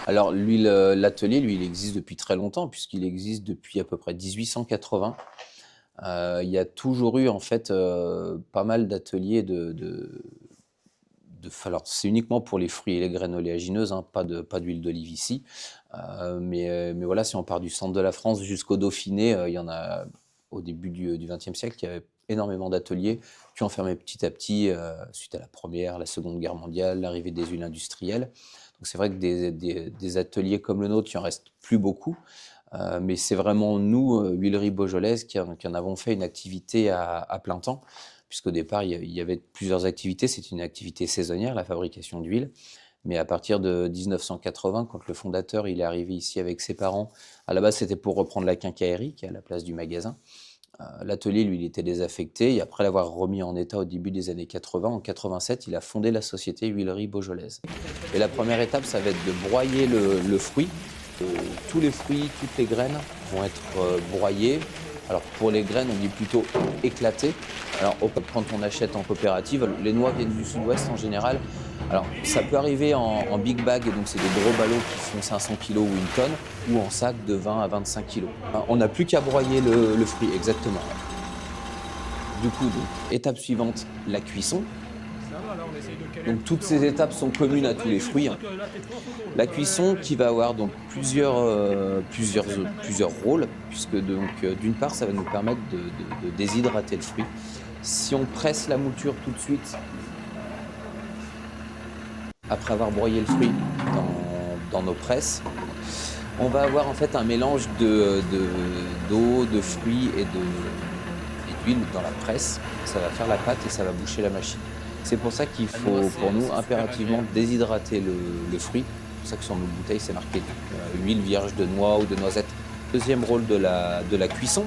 Alors l'atelier, lui, il existe depuis très longtemps, puisqu'il existe depuis à peu près 1880. Il y a toujours eu en fait, pas mal d'ateliers alors c'est uniquement pour les fruits et les graines oléagineuses, hein, pas d'huile d'olive ici. Mais voilà, si on part du centre de la France jusqu'au Dauphiné, il y en a au début du XXe siècle, il y avait énormément d'ateliers qui ont fermé petit à petit, suite à la Première, la Seconde Guerre mondiale, l'arrivée des huiles industrielles. Donc c'est vrai que des ateliers comme le nôtre, il en reste plus beaucoup. Mais c'est vraiment nous, Huileries Beaujolaises, qui en avons fait une activité à plein temps, puisqu'au départ, il y avait plusieurs activités. C'est une activité saisonnière, la fabrication d'huile. Mais à partir de 1980, quand le fondateur il est arrivé ici avec ses parents, à la base, c'était pour reprendre la quincaillerie, qui est à la place du magasin. L'atelier, lui, il était désaffecté. Et après l'avoir remis en état au début des années 80, en 87, il a fondé la société Huileries Beaujolaises. Et la première étape, ça va être de broyer le fruit. Tous les fruits, toutes les graines vont être broyées. Alors pour les graines, on dit plutôt éclatées. Alors quand on achète en coopérative, les noix viennent du sud-ouest en général. Alors ça peut arriver en big bag, donc c'est des gros ballots qui font 500 kg ou une tonne, ou en sac de 20 à 25 kg. On n'a plus qu'à broyer le fruit, exactement. Du coup, donc, étape suivante, la cuisson. Donc toutes ces étapes sont communes à tous les fruits, hein. La cuisson qui va avoir donc plusieurs rôles, puisque d'une part ça va nous permettre de déshydrater le fruit. Si on presse la mouture tout de suite, après avoir broyé le fruit dans nos presses, on va avoir en fait un mélange d'eau, de fruits et d'huile dans la presse. Ça va faire la pâte et ça va boucher la machine. C'est pour ça qu'il faut, pour nous, impérativement déshydrater le fruit. C'est pour ça que sur nos bouteilles, c'est marqué huile vierge de noix ou de noisette. Deuxième rôle de la cuisson,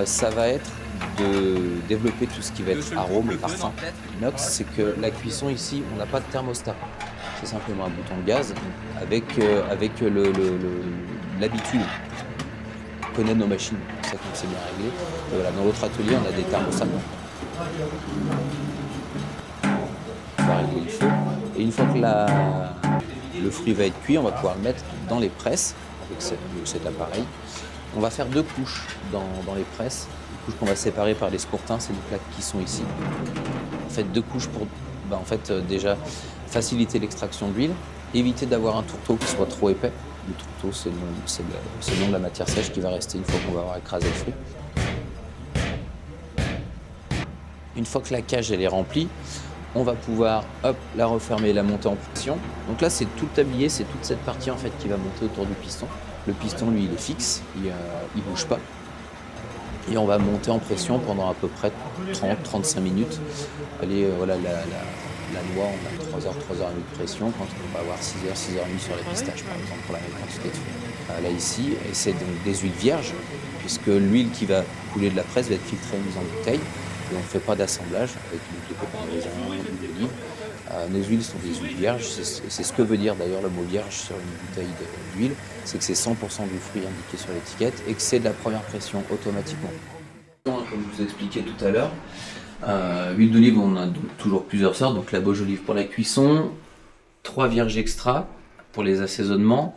ça va être de développer tout ce qui va être arôme et parfum. L'inox, c'est que la cuisson ici, on n'a pas de thermostat. C'est simplement un bouton de gaz avec l'habitude. On connaît nos machines, c'est ça qu'on sait bien régler. Et voilà, dans l'autre atelier, on a des thermostats. On va régler le feu. Et une fois que le fruit va être cuit, on va pouvoir le mettre dans les presses avec cet appareil. On va faire deux couches dans les presses. Une couche qu'on va séparer par les scourtins, c'est les plaques qui sont ici. On fait deux couches pour déjà faciliter l'extraction d'huile, éviter d'avoir un tourteau qui soit trop épais. Le tourteau, c'est le nom de la matière sèche qui va rester une fois qu'on va avoir écrasé le fruit. Une fois que la cage elle est remplie, on va pouvoir la refermer et la monter en pression. Donc là, c'est tout le tablier, c'est toute cette partie en fait qui va monter autour du piston. Le piston, lui, il est fixe, il bouge pas. Et on va monter en pression pendant à peu près 30-35 minutes. Allez, voilà, la noix, on a 3h de pression quand on va avoir 6h, 6h30 sur les pistaches, par exemple, pour la même quantité de fruits. Là, ici, et c'est donc des huiles vierges, puisque l'huile qui va couler de la presse va être filtrée et mise en bouteille. Et on ne fait pas d'assemblage avec des copains de raisin ou d'olive. Nos huiles sont des huiles vierges, c'est ce que veut dire d'ailleurs le mot vierge sur une bouteille d'huile, c'est que c'est 100% du fruit indiqué sur l'étiquette et que c'est de la première pression automatiquement. Comme je vous expliquais tout à l'heure, huile d'olive, on a donc toujours plusieurs sortes, donc la Beaujolive pour la cuisson, 3 vierges extra pour les assaisonnements,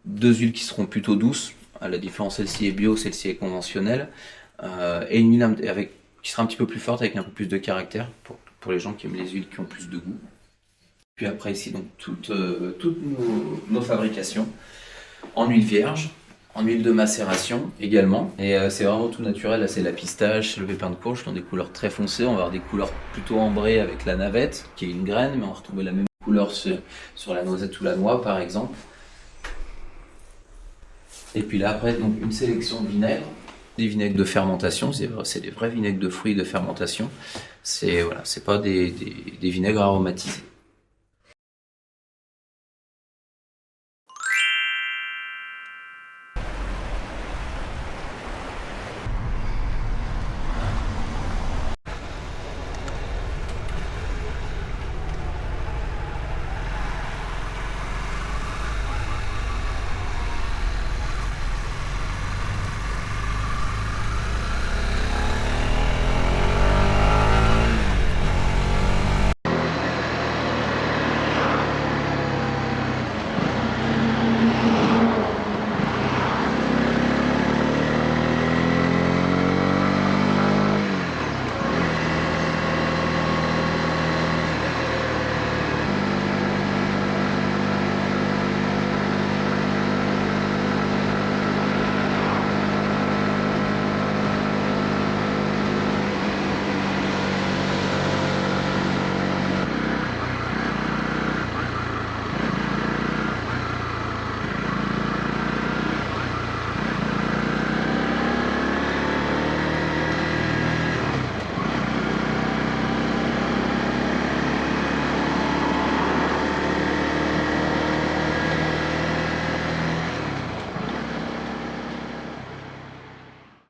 2 huiles qui seront plutôt douces, à la différence celle-ci est bio, celle-ci est conventionnelle, et une huile qui sera un petit peu plus forte avec un peu plus de caractère pour les gens qui aiment les huiles qui ont plus de goût. Puis après ici donc toutes nos fabrications en huile vierge, en huile de macération également. Et c'est vraiment tout naturel, là c'est la pistache, le pépin de courge dans des couleurs très foncées. On va avoir des couleurs plutôt ambrées avec la navette qui est une graine, mais on va retrouver la même couleur sur la noisette ou la noix par exemple. Et puis là après donc une sélection de vinaigres. Des vinaigres de fermentation, c'est des vrais vinaigres de fruits de fermentation. C'est pas des vinaigres aromatisés.